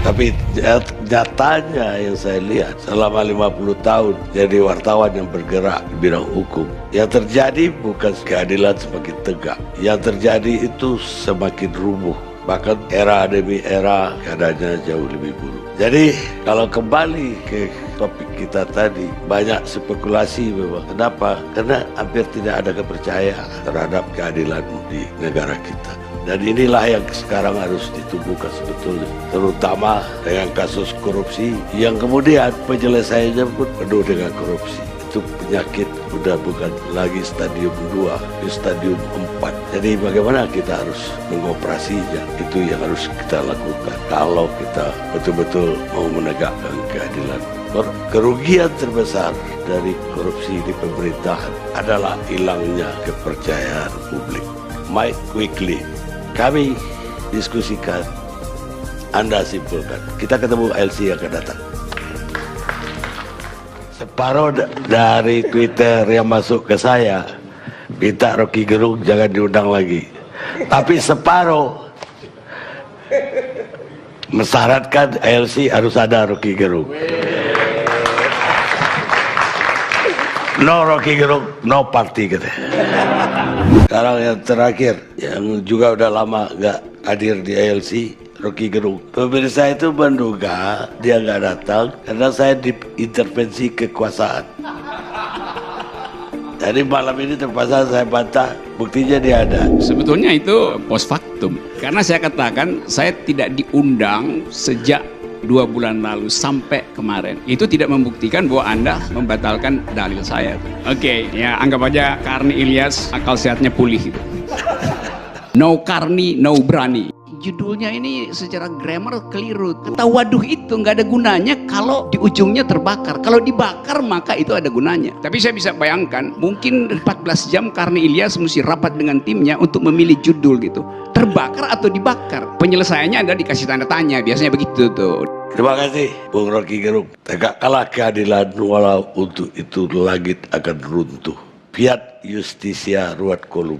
Tapi nyatanya yang saya lihat selama 50 tahun jadi wartawan yang bergerak di bidang hukum, yang terjadi bukan keadilan semakin tegak, yang terjadi itu semakin rubuh. Bahkan era demi era keadaannya jauh lebih buruk. Jadi kalau kembali ke topik kita tadi, banyak spekulasi memang. Kenapa? Karena hampir tidak ada kepercayaan terhadap keadilan di negara kita. Dan inilah yang sekarang harus ditumbuhkan sebetulnya, terutama dengan kasus korupsi yang kemudian penyelesaiannya pun penuh dengan korupsi. Itu penyakit udah bukan lagi stadium 2, di stadium 4. Jadi bagaimana kita harus mengoperasinya, itu yang harus kita lakukan kalau kita betul-betul mau menegakkan keadilan. Kerugian terbesar dari korupsi di pemerintahan adalah hilangnya kepercayaan publik. Mike quickly kami diskusikan, Anda simpulkan. Kita ketemu LC yang akan datang. Separuh dari Twitter yang masuk ke saya minta Rocky Gerung jangan diundang lagi. Tapi separuh mensyaratkan LC harus ada Rocky Gerung. No Rocky Gerung, no party katanya. Sekarang yang terakhir, yang juga udah lama nggak hadir di ALC, Rocky Gerung. Pemirsa itu menduga dia nggak datang karena saya diintervensi kekuasaan. Jadi malam ini terpaksa saya bantah, buktinya dia ada. Sebetulnya itu post factum. Karena saya katakan saya tidak diundang sejak 2 bulan lalu sampai kemarin. Itu tidak membuktikan bahwa Anda membatalkan dalil saya. Oke, ya anggap aja Karni Ilyas akal sehatnya pulih gitu. No Karni, no berani. Judulnya ini secara grammar keliru. Kata waduh itu nggak ada gunanya kalau di ujungnya terbakar. Kalau dibakar maka itu ada gunanya. Tapi saya bisa bayangkan mungkin 14 jam Karni Ilyas mesti rapat dengan timnya untuk memilih judul gitu. Terbakar atau dibakar? Penyelesaiannya adalah dikasih tanda tanya. Biasanya begitu tuh. Terima kasih Bung Rocky Gerung. Tegakkanlah keadilan walau untuk itu langit akan runtuh. Fiat Justitia Ruat Kolum.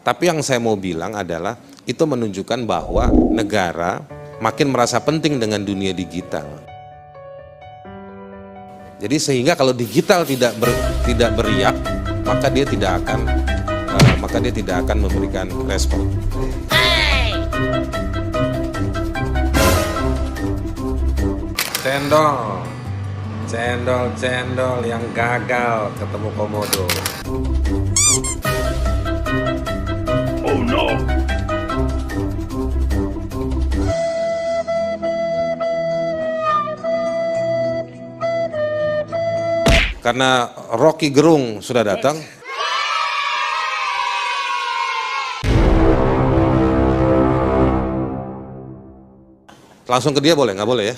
Tapi yang saya mau bilang adalah itu menunjukkan bahwa negara makin merasa penting dengan dunia digital. Jadi sehingga kalau digital tidak beriak, maka dia tidak akan memberikan respon. Cendol yang gagal ketemu komodo. Oh no! Karena Rocky Gerung sudah datang. Langsung ke dia boleh? Nggak boleh ya?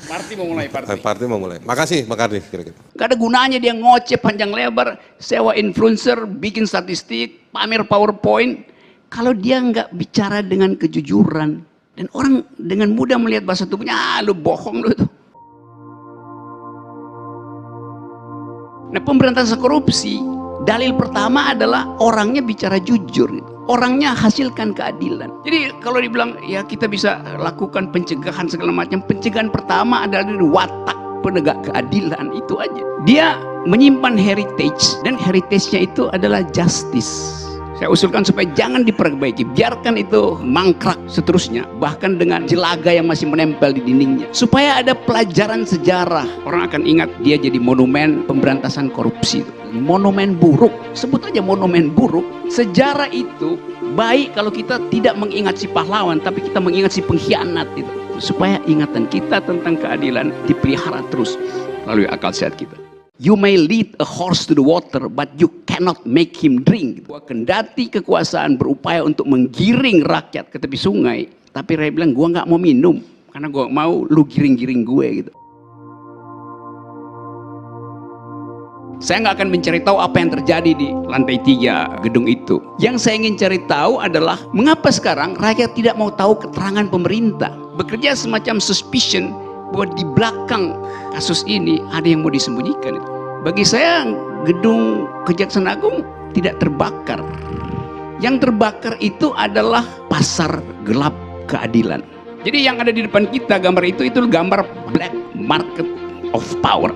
Parti mau mulai, Parti mau mulai. Makasih, Pak Kardi. Kira-kira. Gak ada gunanya dia ngoceh panjang lebar, sewa influencer, bikin statistik, pamer PowerPoint. Kalau dia nggak bicara dengan kejujuran, dan orang dengan mudah melihat bahasa tubuhnya, lu bohong lu tuh. Nah, pemberantasan korupsi, dalil pertama adalah orangnya bicara jujur. Orangnya hasilkan keadilan. Jadi kalau dibilang ya kita bisa lakukan pencegahan segala macam, pencegahan pertama adalah dari watak penegak keadilan, itu aja. Dia menyimpan heritage, dan heritage-nya itu adalah justice. Saya usulkan supaya jangan diperbaiki, biarkan itu mangkrak seterusnya, bahkan dengan jelaga yang masih menempel di dindingnya, supaya ada pelajaran sejarah. Orang akan ingat dia jadi monumen pemberantasan korupsi. Monumen buruk, sebut aja monumen buruk. Sejarah itu baik kalau kita tidak mengingat si pahlawan, tapi kita mengingat si pengkhianat itu, supaya ingatan kita tentang keadilan dipelihara terus melalui akal sehat kita. You may lead a horse to the water, but you cannot make him drink. Kendati kekuasaan berupaya untuk menggiring rakyat ke tepi sungai, tapi Ray bilang, gua nggak mau minum, karena gua mau lu giring-giring gue gitu. Saya nggak akan mencari tahu apa yang terjadi di lantai 3 gedung itu. Yang saya ingin cari tahu adalah mengapa sekarang rakyat tidak mau tahu keterangan pemerintah. Bekerja semacam suspicion bahwa di belakang kasus ini ada yang mau disembunyikan. Bagi saya gedung Kejaksaan Agung tidak terbakar. Yang terbakar itu adalah pasar gelap keadilan. Jadi yang ada di depan kita gambar itu gambar black market of power.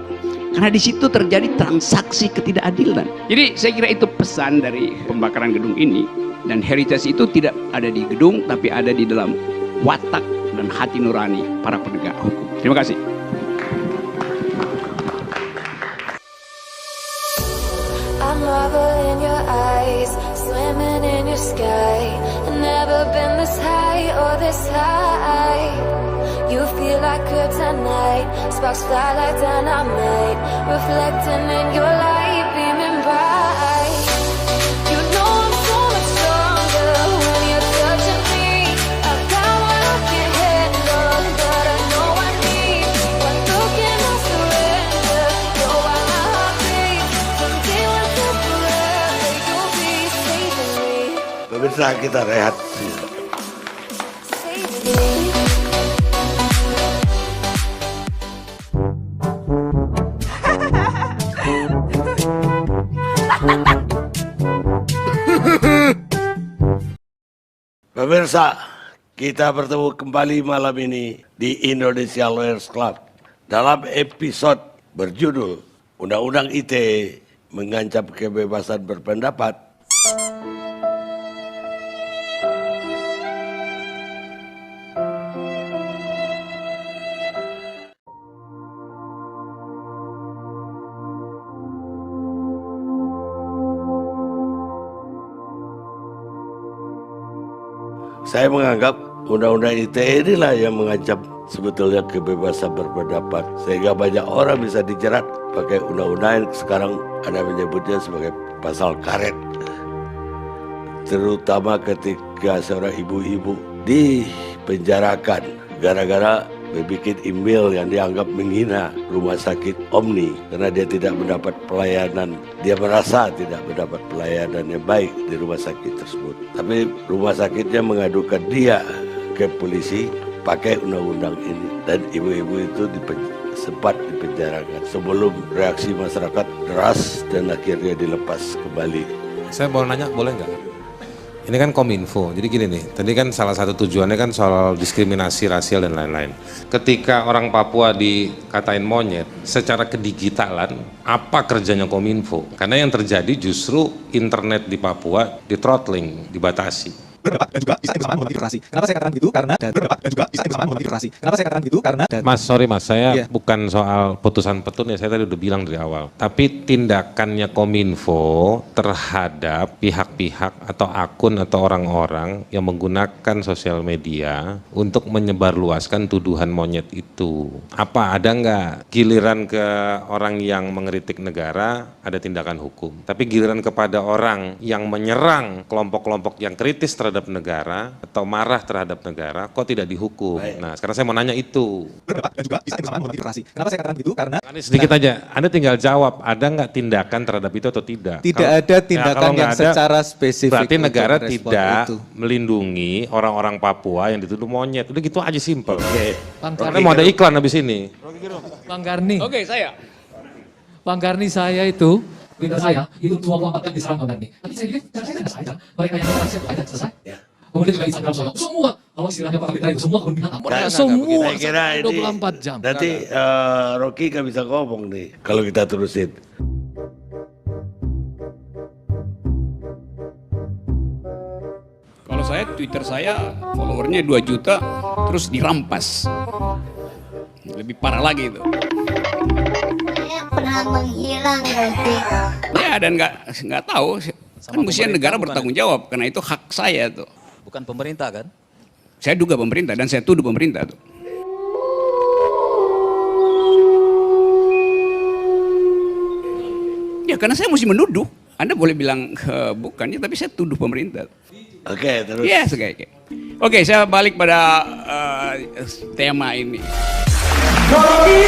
Karena di situ terjadi transaksi ketidakadilan. Jadi saya kira itu pesan dari pembakaran gedung ini. Dan heritage itu tidak ada di gedung, tapi ada di dalam watak dan hati nurani para penegak hukum. Terima kasih. I marvel in your eyes, swimming in your sky. I've never been this high or this high. You feel like kryptonite, sparks fly like dynamite, reflecting in your light, beaming bright. You know I'm so much stronger when you're touching me. I've got what I can't handle, but I know I need. One look and I surrender. You're why my heart beats. From day one to forever, you'll be saving me, Pemirsa, kita rehat. saving me. Pemirsa, kita bertemu kembali malam ini di Indonesia Lawyers Club dalam episode berjudul Undang-Undang ITE mengancam kebebasan berpendapat. Saya menganggap Undang-Undang ITE inilah yang mengancam sebetulnya kebebasan berpendapat, sehingga banyak orang bisa dijerat pakai undang-undang yang sekarang ada menyebutnya sebagai pasal karet. Terutama ketika seorang ibu-ibu dipenjarakan gara-gara membuat email yang dianggap menghina rumah sakit Omni karena dia tidak mendapat pelayanan, dia merasa tidak mendapat pelayanan yang baik di rumah sakit tersebut. Tapi rumah sakitnya mengadukan dia ke polisi pakai undang-undang ini, dan ibu-ibu itu sempat dipenjarakan sebelum reaksi masyarakat deras dan akhirnya dilepas kembali. Saya mau nanya, boleh nggak? Ini kan Kominfo, jadi gini nih, tadi kan salah satu tujuannya kan soal diskriminasi rasial dan lain-lain. Ketika orang Papua dikatain monyet, secara kedigitalan, apa kerjanya Kominfo? Karena yang terjadi justru internet di Papua di throttling, dibatasi. Berdebat dan juga bisa bersama modifikasi. Kenapa saya katakan begitu? Karena berdebat dan juga bisa bersama modifikasi. Kenapa saya katakan begitu? Karena Mas, sorry Mas, saya Iya. bukan soal putusan petun ya, saya tadi udah bilang dari awal. Tapi tindakannya Kominfo terhadap pihak-pihak atau akun atau orang-orang yang menggunakan sosial media untuk menyebarluaskan tuduhan monyet itu. Apa ada nggak giliran ke orang yang mengkritik negara ada tindakan hukum. Tapi giliran kepada orang yang menyerang kelompok-kelompok yang kritis terhadap negara atau marah terhadap negara, kok tidak dihukum? Baik. Nah, sekarang saya mau nanya itu. berdebat dan juga bisa bersama modifikasi. Kenapa saya katakan begitu? Karena Ini sedikit aja, Anda tinggal jawab, ada nggak tindakan terhadap itu atau tidak? Tidak Kalau- ada ya, tindakan kalau nggak yang ada, secara spesifik berarti untuk negara merespon tidak itu. melindungi orang-orang Papua yang dituduh monyet. Udah gitu aja simpel. Oke. Bang Karena Karni, mau ada iklan habis ini. Bang Karni, Oke, saya. Bang Karni saya itu, Twitter saya, itu 24 jam diserang Bang Karni. Tapi saya pikir, cara saya kan selesai. Mereka yang menyerang saya aja selesai. Kemudian juga Instagram saya, semua, kalau istilahnya Pak Kapitra itu semua akun binatang. Semua, Saya kira ini 24 jam. nanti Rocky nggak bisa ngomong nih kalau kita terusin. Kalau saya, Twitter saya followernya 2 juta, terus dirampas. Lebih parah lagi itu. Pernah menghilang berarti. Ya, dan nggak tahu. Kan mestinya negara bertanggung jawab, karena itu hak saya tuh. Bukan pemerintah kan? Saya duga pemerintah, dan saya tuduh pemerintah tuh. Ya, karena saya mesti menuduh. Anda boleh bilang bukannya, tapi saya tuduh pemerintah. Oke, terus. Yes, oke, saya balik pada tema ini. Rocky!